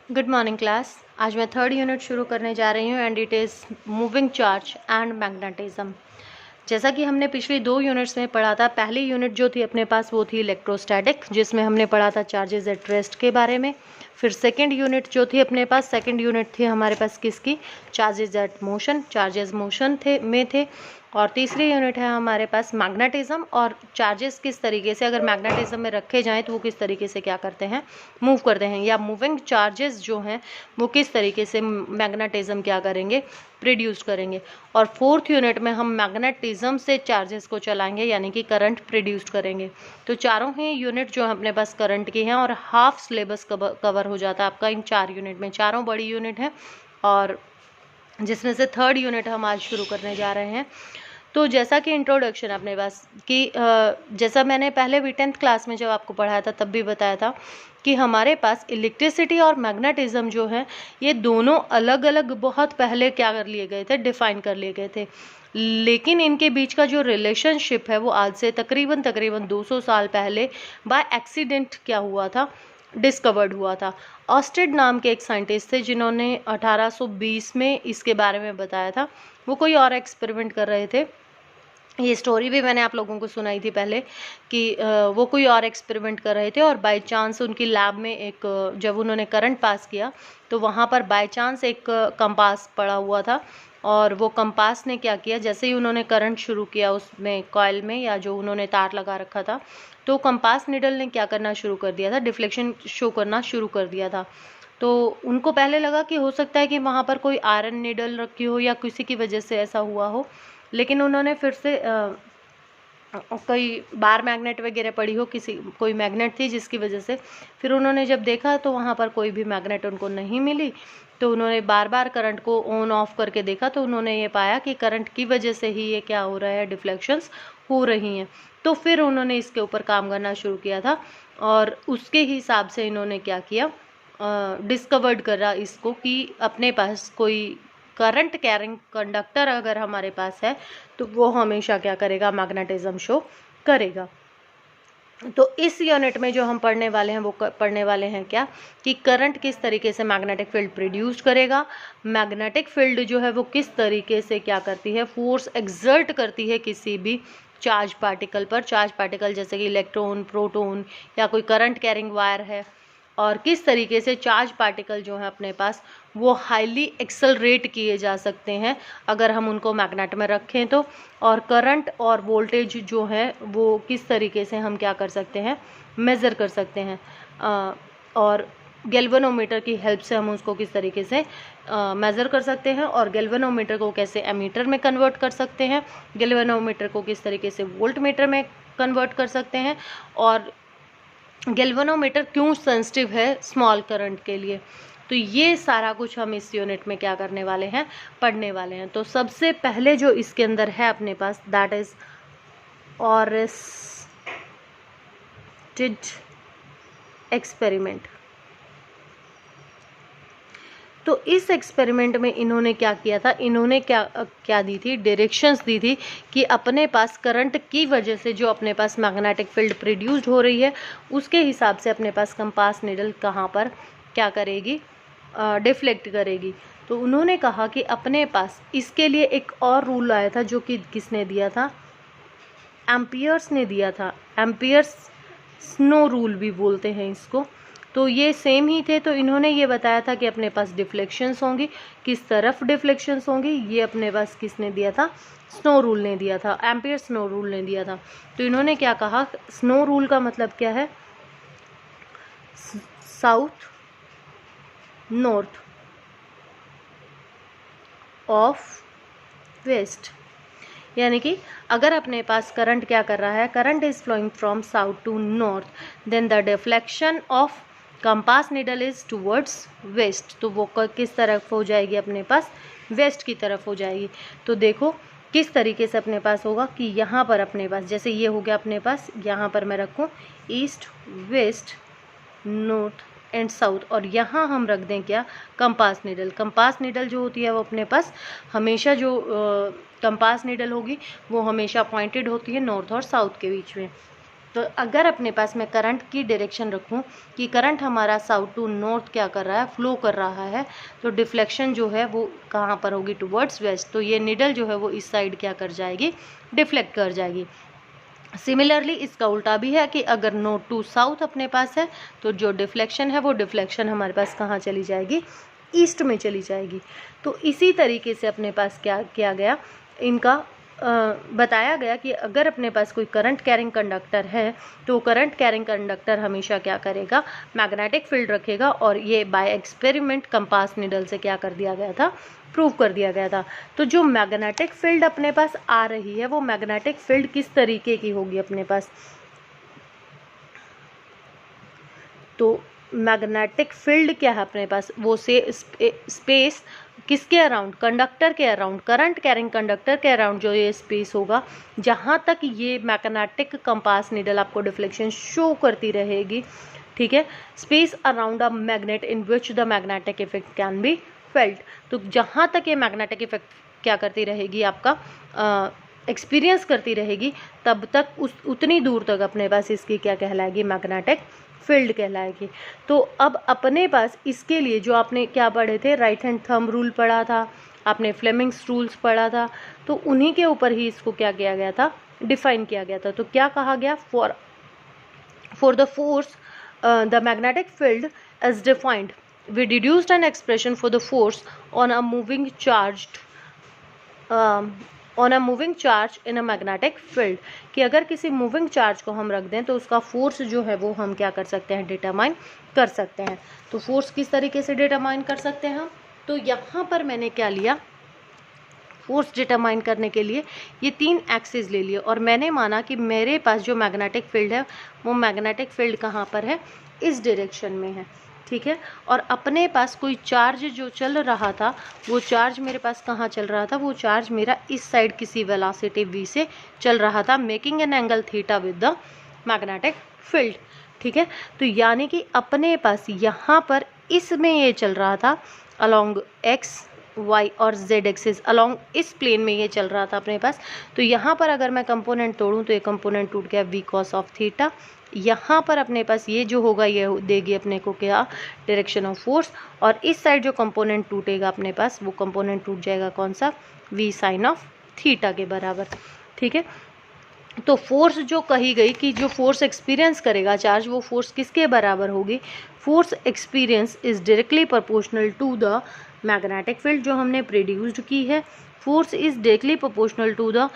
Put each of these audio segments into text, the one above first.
Good morning class. आज मैं third unit शुरू करने जा रही हूँ and it is moving charge and magnetism. जैसा कि हमने पिछली 2 यूनिट्स में पढ़ा था, पहली यूनिट जो थी अपने पास वो थी इलेक्ट्रोस्टैटिक, जिसमें हमने पढ़ा था चार्जेस एट रेस्ट के बारे में। फिर सेकंड यूनिट जो थी अपने पास, सेकंड यूनिट थी हमारे पास किसकी, charges at motion, charges motion थे। और तीसरी यूनिट है हमारे पास मैग्नेटिज्म, और चार्जेस किस तरीके से अगर मैग्नेटिज्म में रखे जाएं तो वो किस तरीके से क्या करते हैं, मूव करते हैं, या मूविंग चार्जेस जो हैं वो किस तरीके से मैग्नेटिज्म क्या करेंगे, प्रोड्यूस करेंगे। और फोर्थ यूनिट में हम मैग्नेटिज्म से चार्जेस को चलाएंगे, यानी कि करंट प्रोड्यूस करेंगे। तो चारों ही यूनिट जो अपने पास करंट की हैं, और हाफ सिलेबस कवर हो जाता है आपका इन 4 यूनिट में। चारों बड़ी यूनिट हैं और जिसमें से थर्ड यूनिट हम आज शुरू करने जा रहे हैं। तो जैसा कि इंट्रोडक्शन अपने पास कि जैसा मैंने पहले भी 10th क्लास में जब आपको पढ़ाया था तब भी बताया था कि हमारे पास इलेक्ट्रिसिटी और मैग्नेटिज्म जो है ये दोनों अलग अलग बहुत पहले क्या कर लिए गए थे, डिफाइन कर लिए गए थे। लेकिन इनके बीच का जो रिलेशनशिप है वो आज से तकरीबन 200 साल पहले बाय एक्सीडेंट क्या हुआ था, डिस्कवर्ड हुआ था। ऑस्टेड नाम के एक साइंटिस्ट थे जिन्होंने 1820 में इसके बारे में बताया था। वो कोई और एक्सपेरिमेंट कर रहे थे, ये स्टोरी भी मैंने आप लोगों को सुनाई थी पहले कि वो कोई और एक्सपेरिमेंट कर रहे थे और बाय चांस उनकी लैब में एक जब उन्होंने करंट पास किया तो वहाँ पर बाय चांस एक कंपास पड़ा हुआ था। और वो कंपास ने क्या किया, जैसे ही उन्होंने करंट शुरू किया उसमें कॉइल में, या जो उन्होंने तार लगा रखा था, तो कंपास निडल ने क्या करना शुरू कर दिया था, डिफ्लेक्शन शो करना शुरू कर दिया था। तो उनको पहले लगा कि हो सकता है कि वहाँ पर कोई आयरन निडल रखी हो या किसी की वजह से ऐसा हुआ हो। लेकिन उन्होंने फिर से कोई बार मैग्नेट वगैरह पड़ी हो, कोई मैग्नेट थी जिसकी वजह से, फिर उन्होंने जब देखा तो वहाँ पर कोई भी मैग्नेट उनको नहीं मिली। तो उन्होंने बार बार करंट को ऑन ऑफ करके देखा तो उन्होंने ये पाया कि करंट की वजह से ही ये क्या हो रहा है, डिफ्लेक्शंस हो रही हैं। तो फिर उन्होंने इसके ऊपर काम करना शुरू किया था और उसके हिसाब से इन्होंने क्या किया, डिस्कवर्ड करा इसको कि अपने पास कोई करंट कैरिंग कंडक्टर अगर हमारे पास है तो वो हमेशा क्या करेगा, मैग्नेटिज्म शो करेगा। तो इस यूनिट में जो हम पढ़ने वाले हैं वो पढ़ने वाले हैं क्या, कि करंट किस तरीके से मैग्नेटिक फील्ड प्रोड्यूस करेगा, मैग्नेटिक फील्ड जो है वो किस तरीके से क्या करती है, फोर्स एक्सर्ट करती है किसी भी चार्ज पार्टिकल पर, चार्ज पार्टिकल जैसे कि इलेक्ट्रॉन, प्रोटॉन या कोई करंट कैरिंग वायर है, और किस तरीके से चार्ज पार्टिकल जो है अपने पास वो हाईली एक्सेलरेट किए जा सकते हैं अगर हम उनको मैग्नेट में रखें तो, और करंट और वोल्टेज जो है वो किस तरीके से हम क्या कर सकते हैं, मेज़र कर सकते हैं। और गैल्वेनोमीटर की हेल्प से हम उसको किस तरीके से मेज़र कर सकते हैं, और गैल्वेनोमीटर को कैसे एमीटर में कन्वर्ट कर सकते हैं, गैल्वेनोमीटर को किस तरीके से वोल्टमीटर में कन्वर्ट कर सकते हैं, और गैल्वेनोमीटर क्यों सेंसिटिव है स्मॉल करंट के लिए। तो ये सारा कुछ हम इस यूनिट में क्या करने वाले हैं, पढ़ने वाले हैं। तो सबसे पहले जो इसके अंदर है अपने पास, दैट इज ऑरेस्टेड एक्सपेरिमेंट। तो इस एक्सपेरिमेंट में इन्होंने क्या किया था, इन्होंने क्या दी थी, डायरेक्शंस दी थी कि अपने पास करंट की वजह से जो अपने पास मैग्नेटिक फील्ड प्रोड्यूस्ड हो रही है उसके हिसाब से अपने पास कंपास निडल कहाँ पर क्या करेगी, डिफ्लेक्ट करेगी। तो उन्होंने कहा कि अपने पास इसके लिए एक और रूल आया था जो कि किसने दिया था, एम्पियर्स ने दिया था। एम्पियर्स स्नो रूल भी बोलते हैं इसको। तो ये सेम ही थे। तो इन्होंने ये बताया था कि अपने पास डिफ्लेक्शंस होंगी, किस तरफ डिफ्लेक्शंस होंगी, ये अपने पास किसने दिया था, स्नो रूल ने दिया था, एम्पियर स्नो रूल ने दिया था। तो इन्होंने क्या कहा, स्नो रूल का मतलब क्या है, साउथ नॉर्थ ऑफ वेस्ट, यानी कि अगर अपने पास करंट क्या कर रहा है, current is flowing from south to north, then the deflection of compass needle is towards west, तो वो किस तरफ हो जाएगी, अपने पास वेस्ट की तरफ हो जाएगी। तो देखो किस तरीके से अपने पास होगा कि यहाँ पर अपने पास, जैसे ये हो गया अपने पास, यहाँ पर मैं रखूँ east west north and south, और यहाँ हम रख दें क्या, कंपास निडल। कंपास निडल जो होती है वो अपने पास हमेशा जो कंपास निडल होगी वो हमेशा पॉइंटेड होती है नॉर्थ और साउथ के बीच में। तो अगर अपने पास मैं करंट की डायरेक्शन रखूं कि करंट हमारा साउथ टू नॉर्थ क्या कर रहा है, फ्लो कर रहा है, तो डिफ्लेक्शन जो है वो कहाँ पर होगी, टुवर्ड्स वेस्ट। तो ये निडल जो है वो इस साइड क्या कर जाएगी, डिफ्लेक्ट कर जाएगी। सिमिलरली इसका उल्टा भी है कि अगर नॉर्थ टू साउथ अपने पास है तो जो डिफ्लेक्शन है वो डिफ्लेक्शन हमारे पास कहाँ चली जाएगी, ईस्ट में चली जाएगी। तो इसी तरीके से अपने पास क्या किया गया, इनका बताया गया कि अगर अपने पास कोई करंट कैरिंग कंडक्टर है तो करंट कैरिंग कंडक्टर हमेशा क्या करेगा, मैग्नेटिक फील्ड रखेगा। और ये बाय एक्सपेरिमेंट कंपास निडल से क्या कर दिया गया था, प्रूव कर दिया गया था। तो जो मैग्नेटिक फील्ड अपने पास आ रही है वो मैग्नेटिक फील्ड किस तरीके की होगी अपने पास, तो मैग्नेटिक फील्ड क्या है अपने पास, वो से स्पेस किसके अराउंड, कंडक्टर के अराउंड, करंट कैरिंग कंडक्टर के अराउंड जो ये स्पेस होगा, जहाँ तक ये मैग्नेटिक कंपास निडल आपको डिफ्लेक्शन शो करती रहेगी, ठीक है, space around a magnet in which the magnetic effect can be felt. तो जहाँ तक ये मैग्नेटिक इफेक्ट क्या करती रहेगी, आपका एक्सपीरियंस करती रहेगी, तब तक उतनी दूर तक अपने पास इसकी क्या कहलाएगी, मैग्नेटिक फील्ड कहलाएगी। तो अब अपने पास इसके लिए जो आपने क्या पढ़े थे, राइट हैंड थंब रूल पढ़ा था, आपने फ्लेमिंग्स रूल्स पढ़ा था, तो उन्हीं के ऊपर ही इसको क्या किया गया था, डिफाइन किया गया था। तो क्या कहा गया, for the force the magnetic field is defined, we deduced an expression for the force on a moving charge in a magnetic field, कि अगर किसी मूविंग चार्ज को हम रख दें तो उसका फोर्स जो है वो हम क्या कर सकते हैं, डिटरमाइन कर सकते हैं। तो फोर्स किस तरीके से डिटरमाइन कर सकते हैं हम, तो यहाँ पर मैंने क्या लिया, फोर्स डिटरमाइन करने के लिए ये 3 एक्सिस ले लिए और मैंने माना कि मेरे पास जो मैग्नेटिक फील्ड है वो मैग्नेटिक फील्ड कहाँ पर है, इस डायरेक्शन में है, ठीक है। और अपने पास कोई चार्ज जो चल रहा था वो चार्ज मेरे पास कहाँ चल रहा था, वो चार्ज मेरा इस साइड किसी वेलोसिटी v से चल रहा था, making an angle theta with the magnetic field, ठीक है। तो यानी कि अपने पास यहाँ पर इसमें ये चल रहा था अलोंग x y और z एक्सिस, अलोंग इस प्लेन में ये चल रहा था अपने पास। तो यहाँ पर अगर मैं कंपोनेंट तोड़ूँ तो ये कंपोनेंट टूट गया v cos ऑफ थीटा। यहाँ पर अपने पास ये जो होगा ये देगी अपने को क्या, डायरेक्शन ऑफ फोर्स। और इस साइड जो कंपोनेंट टूटेगा अपने पास वो कंपोनेंट टूट जाएगा कौन सा, v साइन ऑफ थीटा के बराबर, ठीक है। तो फोर्स जो कही गई कि जो फोर्स एक्सपीरियंस करेगा चार्ज, वो फोर्स किसके बराबर होगी, force experience is directly proportional to the magnetic field जो हमने प्रोड्यूस्ड की है। Force is directly proportional to the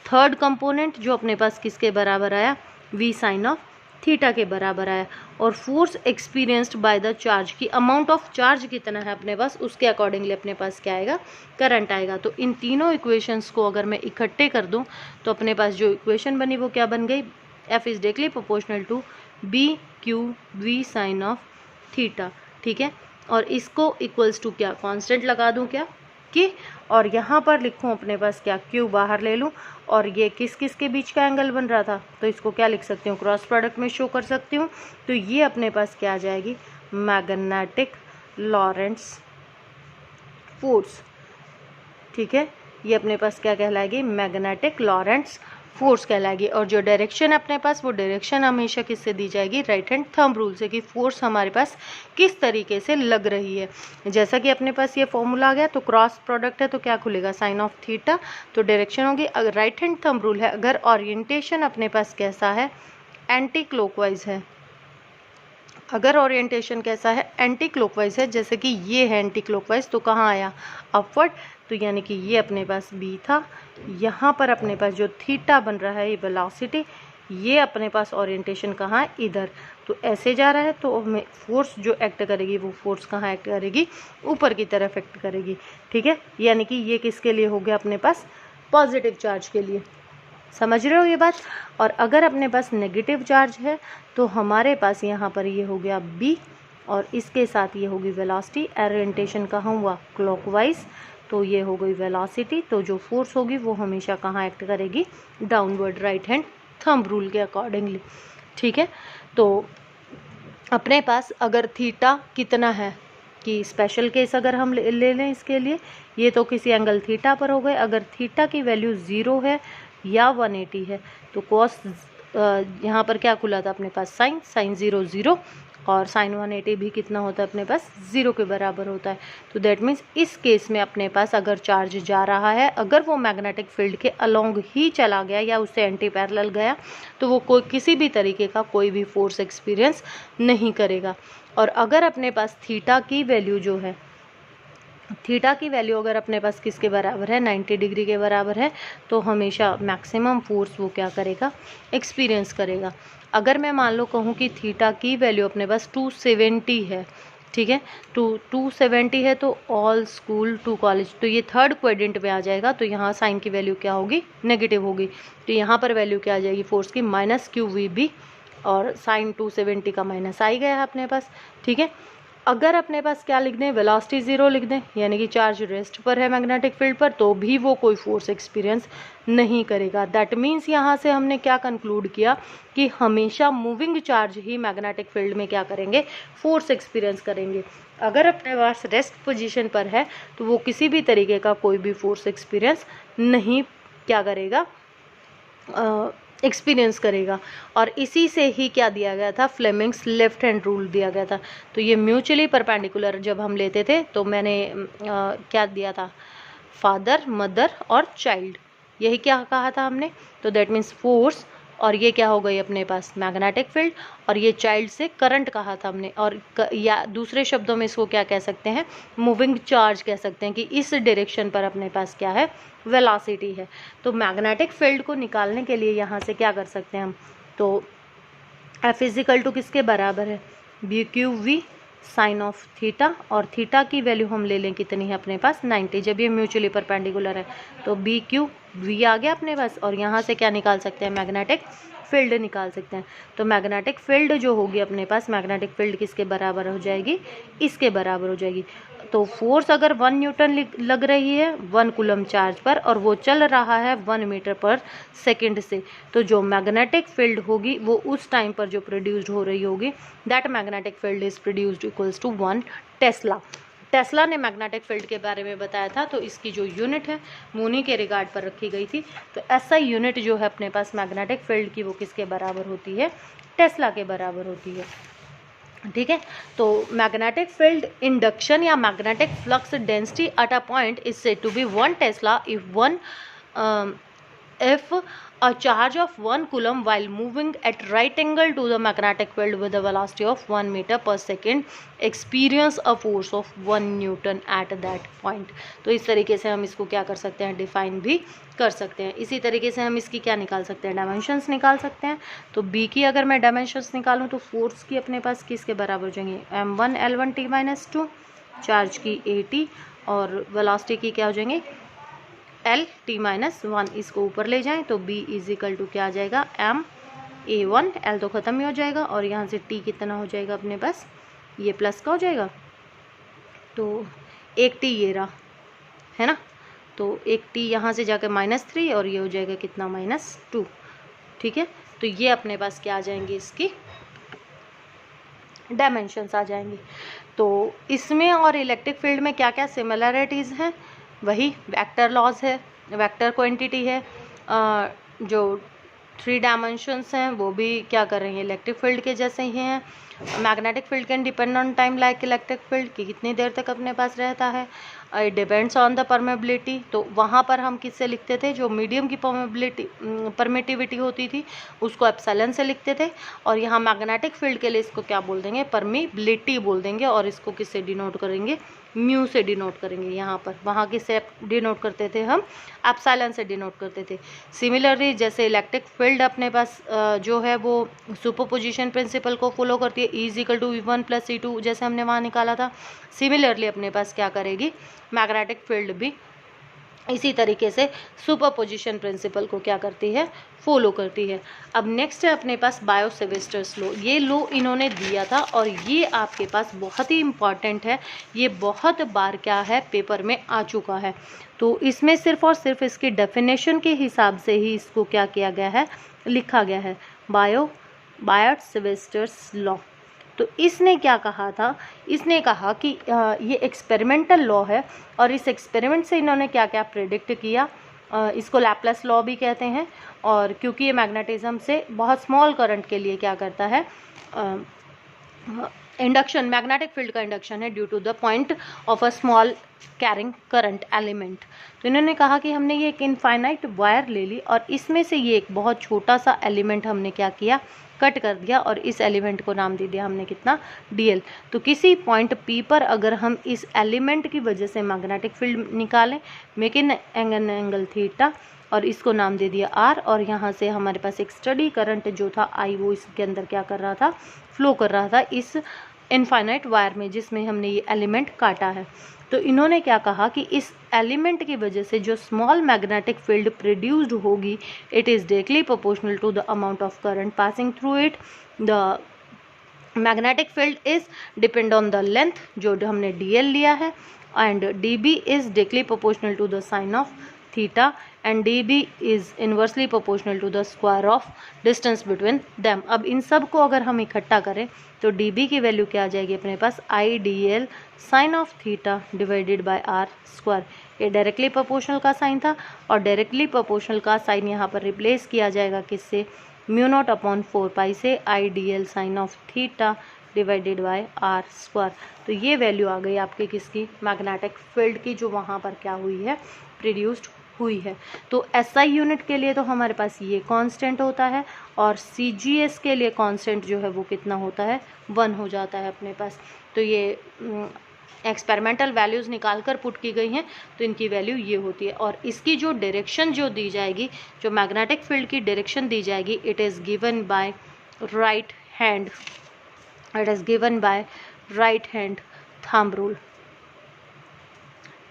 third component जो अपने पास किसके बराबर आया, v साइन ऑफ थीटा के बराबर आया। और force experienced by the charge की अमाउंट ऑफ चार्ज कितना है अपने पास, उसके अकॉर्डिंगली अपने पास क्या आएगा, करंट आएगा। तो इन तीनों इक्वेशंस को अगर मैं इकट्ठे कर दूं तो अपने पास जो इक्वेशन बनी वो क्या बन गई, F is directly proportional to B Q V sine of theta, ठीक है। और इसको इक्वल्स टू क्या, कांस्टेंट लगा दूं क्या कि, और यहाँ पर लिखूँ अपने पास क्या, Q बाहर ले लूँ और ये किस किस के बीच का एंगल बन रहा था, तो इसको क्या लिख सकती हूँ, क्रॉस प्रोडक्ट में शो कर सकती हूँ। तो ये अपने पास क्या आ जाएगी, मैग्नेटिक लॉरेंट्ज फोर्स, ठीक है। ये अपने पास क्या कहलाएगी, मैग्नेटिक लॉरेंट्ज फोर्स कहलाएगी। और जो डायरेक्शन है अपने पास वो डायरेक्शन हमेशा किससे दी जाएगी, राइट हैंड थंब रूल से, कि फोर्स हमारे पास किस तरीके से लग रही है। जैसा कि अपने पास ये फॉर्मूला आ गया तो क्रॉस प्रोडक्ट है तो क्या खुलेगा, साइन ऑफ थीटा, तो डायरेक्शन होगी। अगर राइट हैंड थंब रूल है, अगर ओरिएंटेशन अपने पास कैसा है, एंटी क्लॉकवाइज है, अगर ओरिएंटेशन कैसा है, एंटी क्लॉकवाइज है, जैसे कि ये है एंटी क्लॉकवाइज, तो कहाँ आया, अपवर्ड। तो यानी कि ये अपने पास b था, यहाँ पर अपने पास जो थीटा बन रहा है ये वेलोसिटी, ये अपने पास ओरिएंटेशन कहाँ है, इधर। तो ऐसे जा रहा है तो फोर्स जो एक्ट करेगी वो फोर्स कहाँ एक्ट करेगी, ऊपर की तरफ एक्ट करेगी, ठीक है। यानी कि ये किसके लिए हो गया अपने पास, पॉजिटिव चार्ज के लिए, समझ रहे हो ये बात। और अगर अपने पास नेगेटिव चार्ज है तो हमारे पास यहाँ पर ये हो गया b और इसके साथ ये होगी वेलोसिटी, ओरिएंटेशन कहाँ हुआ, क्लॉकवाइज, तो ये हो गई वेलोसिटी। तो जो फोर्स होगी वो हमेशा कहाँ एक्ट करेगी, downward, right hand thumb rule के अकॉर्डिंगली, ठीक है। तो अपने पास अगर थीटा कितना है, कि स्पेशल केस अगर हम ले लें इसके लिए, ये तो किसी एंगल थीटा पर हो गए। अगर थीटा की वैल्यू 0 है या 180 है तो कॉस यहाँ पर क्या खुला था अपने पास साइन 0 0 और साइन 180 भी कितना होता है अपने पास 0 के बराबर होता है। तो दैट मीन्स इस केस में अपने पास अगर चार्ज जा रहा है, अगर वो मैग्नेटिक फील्ड के अलोंग ही चला गया या उससे एंटी पैरेलल गया, तो वो किसी भी तरीके का कोई भी फोर्स एक्सपीरियंस नहीं करेगा। और अगर अपने पास थीटा की वैल्यू जो है, थीटा की वैल्यू अगर अपने पास किसके बराबर है, 90 डिग्री के बराबर है, तो हमेशा मैक्सिमम फोर्स वो क्या करेगा, एक्सपीरियंस करेगा। अगर मैं मान लो कहूँ कि थीटा की वैल्यू अपने पास 270 है, ठीक है, 270 है, तो ऑल स्कूल टू कॉलेज, तो ये थर्ड क्वाड्रेंट में आ जाएगा। तो यहाँ साइन की वैल्यू क्या होगी, नेगेटिव होगी। तो यहाँ पर वैल्यू क्या आ जाएगी फोर्स की, -QVB, और साइन 270 का माइनस आ ही गया है अपने पास, ठीक है। अगर अपने पास क्या लिख दें, वेलोसिटी 0 लिख दें, यानी कि चार्ज रेस्ट पर है मैग्नेटिक फील्ड पर, तो भी वो कोई फोर्स एक्सपीरियंस नहीं करेगा। दैट मीन्स यहाँ से हमने क्या कंक्लूड किया कि हमेशा मूविंग चार्ज ही मैग्नेटिक फील्ड में क्या करेंगे, फोर्स एक्सपीरियंस करेंगे। अगर अपने पास रेस्ट पोजीशन पर है तो वो किसी भी तरीके का कोई भी फोर्स एक्सपीरियंस नहीं क्या करेगा, एक्सपीरियंस करेगा। और इसी से ही क्या दिया गया था, फ्लेमिंग्स लेफ्ट हैंड रूल दिया गया था। तो ये म्यूचुअली परपेंडिकुलर जब हम लेते थे तो मैंने क्या दिया था, फादर, मदर और चाइल्ड, यही क्या कहा था हमने। तो दैट मीन्स फोर्स, और ये क्या हो गई अपने पास मैग्नेटिक फील्ड, और ये चाइल्ड से करंट कहा था हमने, और या दूसरे शब्दों में इसको क्या कह सकते हैं, मूविंग चार्ज कह सकते हैं, कि इस डायरेक्शन पर अपने पास क्या है, वेलोसिटी है। तो मैग्नेटिक फील्ड को निकालने के लिए यहाँ से क्या कर सकते हैं हम, तो F इजिकल टू किसके बराबर है, BQV साइन ऑफ थीटा, और थीटा की वैल्यू हम ले लें कितनी है अपने पास 90, जब ये म्यूचुअली परपेंडिकुलर है। तो BQV आ गया अपने पास, और यहाँ से क्या निकाल सकते हैं, मैग्नेटिक फील्ड निकाल सकते हैं। तो मैग्नेटिक फील्ड जो होगी अपने पास, मैग्नेटिक फील्ड किसके बराबर हो जाएगी, इसके बराबर हो जाएगी। तो फोर्स अगर 1 न्यूटन लग रही है 1 कूलम चार्ज पर, और वो चल रहा है 1 मीटर पर सेकेंड से, तो जो मैग्नेटिक फील्ड होगी वो उस टाइम पर जो प्रोड्यूस्ड हो रही होगी, that magnetic field is produced equals to 1 tesla. Tesla ने मैग्नेटिक फील्ड के बारे में बताया था, तो इसकी जो यूनिट है मूनी के रिगार्ड पर रखी गई थी। तो ऐसा यूनिट जो है अपने पास मैग्नेटिक फील्ड की, वो किसके बराबर होती है, टेस्ला के बराबर होती है, ठीक है। तो मैग्नेटिक फील्ड इंडक्शन या magnetic flux density at a point is said to be 1 tesla if a charge of 1 coulomb while moving at right angle to the magnetic field with a velocity of 1 meter per second experience a force of 1 newton at that point। तो इस तरीके से हम इसको क्या कर सकते हैं, डिफाइन भी कर सकते हैं। इसी तरीके से हम इसकी क्या निकाल सकते हैं, डायमेंशंस निकाल सकते हैं। तो B की अगर मैं डायमेंशंस निकालूँ तो फोर्स की अपने पास किसके बराबर हो जाएंगे, M1 L1 T-2, चार्ज की AT, और वेलोसिटी की क्या हो जाएंगे, L-T-1। इसको ऊपर ले जाएं तो B इजिकल टू क्या आ जाएगा, M-A1, L तो ख़त्म ही हो जाएगा, और यहाँ से T कितना हो जाएगा अपने पास, ये प्लस का हो जाएगा, तो एक T ये रहा है ना, तो एक T यहाँ से जाकर -3, और ये हो जाएगा कितना, -2, ठीक है। तो ये अपने पास क्या आ जाएंगे, इसकी डायमेंशंस आ जाएंगी। तो इसमें और इलेक्ट्रिक फील्ड में क्या क्या सिमिलरिटीज़ हैं, वही वेक्टर लॉज है, वेक्टर क्वांटिटी है, जो 3 डायमेंशंस हैं वो भी क्या कर रही हैं, इलेक्ट्रिक फील्ड के जैसे ही हैं। Magnetic field can depend on time like electric field, कि कितनी देर तक अपने पास रहता है। It depends on the permeability, तो वहाँ पर हम किससे लिखते थे, जो मीडियम की परमिटिविटी होती थी उसको एप्सिलॉन से लिखते थे, और यहाँ मैग्नेटिक फील्ड के लिए इसको क्या बोल देंगे, परमिबिलिटी बोल देंगे, और इसको किससे डिनोट करेंगे, म्यू से डिनोट करेंगे। यहाँ पर वहाँ किससे डिनोट करते थे हम, एप्सिलॉन से डिनोट करते थे। सिमिलरली जैसे इलेक्ट्रिक फील्ड अपने पास जो है वो सुपरपोजिशन प्रिंसिपल को फॉलो करती है, E equal to V1 + C2 जैसे हमने वहाँ निकाला था। सिमिलरली अपने पास क्या करेगी, मैग्नेटिक फील्ड भी इसी तरीके से सुपरपोजिशन प्रिंसिपल को क्या करती है, फॉलो करती है। अब नेक्स्ट है अपने पास बायो-सेविस्टर्स लॉ। ये लॉ इन्होंने दिया था और ये आपके पास बहुत ही इम्पॉर्टेंट है, ये बहुत बार क्या है पेपर में आ चुका है। तो इसमें सिर्फ और सिर्फ इसकी डेफिनेशन के हिसाब से ही इसको क्या किया गया है, लिखा गया है, बायो-सेविस्टर्स लॉ। तो इसने क्या कहा था, इसने कहा कि ये एक्सपेरिमेंटल लॉ है, और इस एक्सपेरिमेंट से इन्होंने क्या क्या प्रेडिक्ट किया, इसको लैप्लेस लॉ भी कहते हैं। और क्योंकि ये मैग्नेटिज्म से बहुत स्मॉल करंट के लिए क्या करता है, इंडक्शन, मैग्नेटिक फील्ड का इंडक्शन है due to the point of a small carrying current element. तो इन्होंने कहा कि हमने ये एक इनफाइनाइट वायर ले ली और इसमें से ये एक बहुत छोटा सा एलिमेंट हमने क्या किया, कट कर दिया और इस एलिमेंट को नाम दे दिया हमने कितना, dl। तो किसी पॉइंट p पर अगर हम इस एलिमेंट की वजह से मैग्नेटिक फील्ड निकालें, मेक एन एंगल थीटा, और इसको नाम दे दिया r, और यहाँ से हमारे पास एक स्टडी करंट जो था I, वो इसके अंदर क्या कर रहा था, फ्लो कर रहा था इस इनफाइनाइट वायर में जिसमें हमने ये एलिमेंट काटा है। तो इन्होंने क्या कहा कि इस एलिमेंट की वजह से जो स्मॉल मैग्नेटिक फील्ड प्रोड्यूस्ड होगी, it is directly proportional to the amount of current passing through it. The magnetic field is depend on the length जो हमने dl लिया है, and dB is directly proportional to the sine of theta, and dB is inversely proportional to the square of distance between them. अब इन सब को अगर हम इकट्ठा करें तो dB की वैल्यू क्या आ जाएगी अपने पास, I dl sine of theta divided by r square. ये डायरेक्टली प्रोपोर्शनल का साइन था और डायरेक्टली प्रोपोर्शनल का साइन यहाँ पर रिप्लेस किया जाएगा किससे, म्यू नॉट अपॉन 4 पाई से I dl sine of theta divided by r square. तो ये वैल्यू आ गई आपके किसकी, मैग्नेटिक फील्ड की, जो वहाँ पर क्या हुई है, प्रोड्यूस्ड हुई है। तो SI यूनिट के लिए तो हमारे पास ये कांस्टेंट होता है और CGS के लिए कांस्टेंट जो है वो कितना होता है, 1 हो जाता है अपने पास। तो ये एक्सपेरिमेंटल वैल्यूज़ निकाल कर पुट की गई हैं, तो इनकी वैल्यू ये होती है। और इसकी जो डायरेक्शन जो दी जाएगी, जो मैग्नेटिक फील्ड की डायरेक्शन दी जाएगी, it is given by right hand, it is given by right hand thumb rule.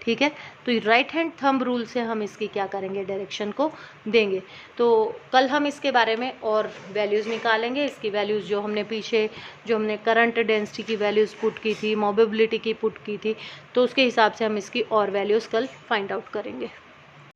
ठीक है, तो राइट हैंड थंब रूल से हम इसकी क्या करेंगे, डायरेक्शन को देंगे। तो कल हम इसके बारे में और वैल्यूज़ निकालेंगे, इसकी वैल्यूज़ जो हमने पीछे, जो हमने करंट डेंसिटी की वैल्यूज़ पुट की थी, मोबिलिटी की पुट की थी, तो उसके हिसाब से हम इसकी और वैल्यूज़ कल फाइंड आउट करेंगे।